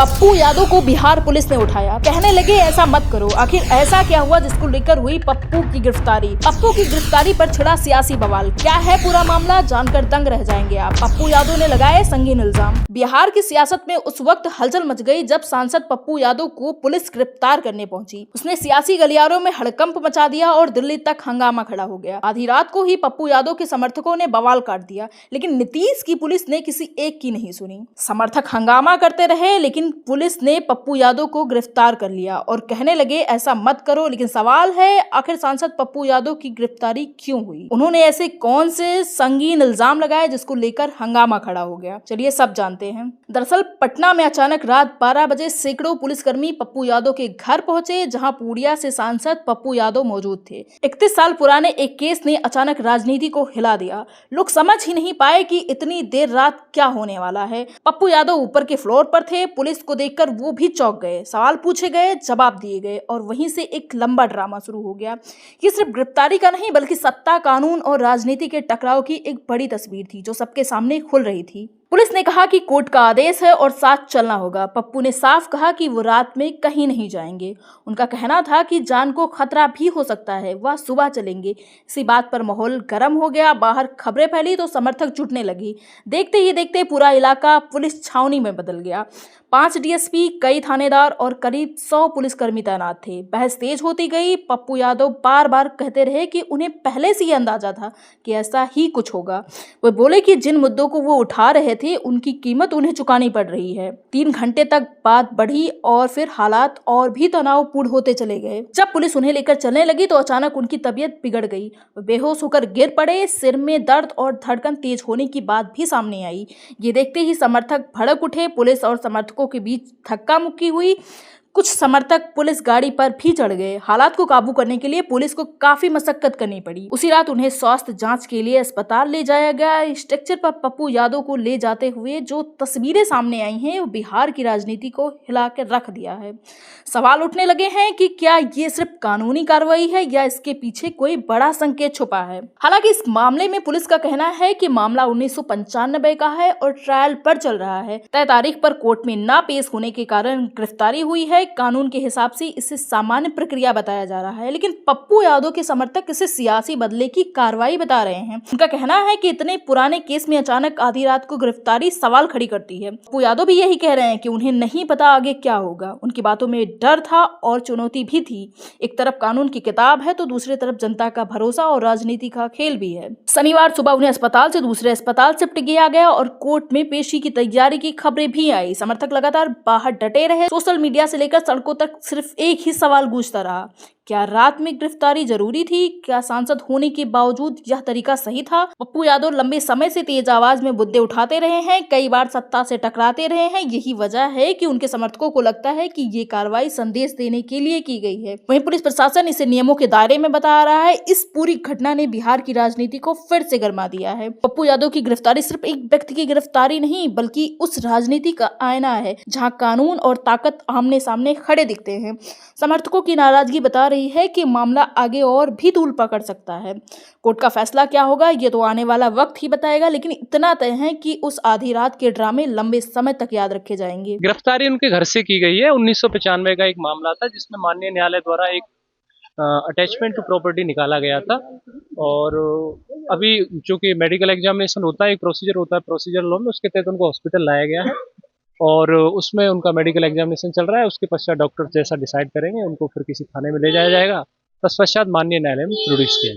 पप्पू यादव को बिहार पुलिस ने उठाया। कहने लगे ऐसा मत करो। आखिर ऐसा क्या हुआ जिसको लेकर हुई पप्पू की गिरफ्तारी? पप्पू की गिरफ्तारी पर छिड़ा सियासी बवाल। क्या है पूरा मामला, जानकर दंग रह जाएंगे आप। पप्पू यादव ने लगाए संगीन इल्जाम। बिहार की सियासत में उस वक्त हलचल मच गई जब सांसद पप्पू यादव को पुलिस गिरफ्तार करने पहुंची। उसने सियासी गलियारों में हड़कंप मचा दिया और दिल्ली तक हंगामा खड़ा हो गया। आधी रात को ही पप्पू यादव के समर्थकों ने बवाल काट दिया, लेकिन नीतीश की पुलिस ने किसी एक की नहीं सुनी। समर्थक हंगामा करते रहे, लेकिन पुलिस ने पप्पू यादव को गिरफ्तार कर लिया और कहने लगे ऐसा मत करो। लेकिन सवाल है, आखिर सांसद पप्पू यादव की गिरफ्तारी क्यों हुई? उन्होंने ऐसे कौन से संगीन इल्जाम लगाए जिसको लेकर हंगामा खड़ा हो गया? चलिए सब जानते हैं। दरअसल पटना में अचानक रात 12 बजे सैकड़ों पुलिसकर्मी पप्पू यादव के घर पहुंचे, जहां पूर्णिया से सांसद पप्पू यादव मौजूद थे। 31 साल पुराने एक केस ने अचानक राजनीति को हिला दिया। लोग समझ ही नहीं पाए कि इतनी देर रात क्या होने वाला है। पप्पू यादव ऊपर के फ्लोर पर थे। पुलिस को देखकर वो भी चौंक गए। सवाल पूछे गए, जवाब दिए गए और वहीं से एक लंबा ड्रामा शुरू हो गया। ये सिर्फ गिरफ्तारी का नहीं, बल्कि सत्ता, कानून और राजनीति के टकराव की एक बड़ी तस्वीर थी जो सबके सामने खुल रही थी। पुलिस ने कहा कि कोर्ट का आदेश है और साथ चलना होगा। पप्पू ने साफ कहा कि वो रात में कहीं नहीं जाएंगे। उनका कहना था कि जान को खतरा भी हो सकता है, वह सुबह चलेंगे। इसी बात पर माहौल गर्म हो गया। बाहर खबरें फैली तो समर्थक जुटने लगी। देखते ही देखते पूरा इलाका पुलिस छावनी में बदल गया। 5 डीएसपी, कई थानेदार और करीब 100 पुलिसकर्मी तैनात थे। बहस तेज होती गई। पप्पू यादव बार बार कहते रहे कि उन्हें पहले से ही अंदाजा था कि ऐसा ही कुछ होगा। वो बोले कि जिन मुद्दों को वो उठा रहे थे उनकी कीमत उन्हें चुकानी पड़ रही है। 3 घंटे तक बात बढ़ी और फिर हालात और भी तनावपूर्ण होते चले गए। जब पुलिस उन्हें लेकर चलने लगी तो अचानक उनकी तबीयत बिगड़ गई। वो बेहोश होकर गिर पड़े। सिर में दर्द और धड़कन तेज होने की बात भी सामने आई। ये देखते ही समर्थक भड़क उठे। पुलिस और समर्थकों के बीच धक्का मुक्की हुई। कुछ समर्थक पुलिस गाड़ी पर भी चढ़ गए। हालात को काबू करने के लिए पुलिस को काफी मशक्कत करनी पड़ी। उसी रात उन्हें स्वास्थ्य जांच के लिए अस्पताल ले जाया गया। स्ट्रेचर पर पप्पू यादव को ले जाते हुए जो तस्वीरें सामने आई हैं, वो बिहार की राजनीति को हिला के रख दिया है। सवाल उठने लगे हैं कि क्या ये सिर्फ कानूनी कार्रवाई है या इसके पीछे कोई बड़ा संकेत छुपा है। हालांकि इस मामले में पुलिस का कहना है कि मामला 1995 का है और ट्रायल पर चल रहा है। तय तारीख पर कोर्ट में न पेश होने के कारण गिरफ्तारी हुई है। कानून के हिसाब से इसे सामान्य प्रक्रिया बताया जा रहा है, लेकिन पप्पू यादव के समर्थक इसे सियासी बदले की कार्रवाई बता रहे हैं। उनका कहना है कि इतने पुराने केस में अचानक आधी रात को गिरफ्तारी सवाल खड़ी करती है। पप्पू यादव भी यही कह रहे हैं कि उन्हें नहीं पता आगे क्या होगा। उनकी बातों में डर था और चुनौती भी थी। एक तरफ कानून की किताब है तो दूसरी तरफ जनता का भरोसा और राजनीति का खेल भी है। शनिवार सुबह उन्हें अस्पताल से दूसरे अस्पताल शिफ्ट किया गया और कोर्ट में पेशी की तैयारी की खबरें भी आई। समर्थक लगातार बाहर डटे रहे। सोशल मीडिया से लेकर सड़कों तक सिर्फ एक ही सवाल गूंजता रहा, क्या रात में गिरफ्तारी जरूरी थी? क्या सांसद होने के बावजूद यह तरीका सही था? पप्पू यादव लंबे समय से तेज आवाज में मुद्दे उठाते रहे हैं, कई बार सत्ता से टकराते रहे हैं। यही वजह है कि उनके समर्थकों को लगता है कि ये कार्रवाई संदेश देने के लिए की गई है। वहीं पुलिस प्रशासन इसे नियमों के दायरे में बता रहा है। इस पूरी घटना ने बिहार की राजनीति को फिर से गरमा दिया है। पप्पू यादव की गिरफ्तारी सिर्फ एक व्यक्ति की गिरफ्तारी नहीं, बल्कि उस राजनीति का आईना है जहाँ कानून और ताकत आमने सामने खड़े दिखते हैं। समर्थकों की नाराजगी बता रही है कि मामला आगे और भी तूल पकड़ सकता है। कोर्ट का फैसला क्या होगा ये तो आने वाला वक्त ही बताएगा, लेकिन इतना तय है कि उस आधी रात के ड्रामे लंबे समय तक याद रखे जाएंगे। गिरफ्तारी उनके घर से की गई है। 1995 का एक मामला था जिसमें माननीय न्यायालय द्वारा एक अटैचमेंट टू प्रॉपर्टी निकाला गया था। और अभी चूंकि मेडिकल एग्जामिनेशन होता है, एक प्रोसीजर होता है प्रोसीजर लॉ में, उसके तहत उनको हॉस्पिटल लाया गया है और उसमें उनका मेडिकल एग्जामिनेशन चल रहा है। उसके पश्चात डॉक्टर जैसा डिसाइड करेंगे उनको फिर किसी थाने में ले जाया जाएगा। तत्पश्चात माननीय न्यायालय में प्रोड्यूस किया जाएगा।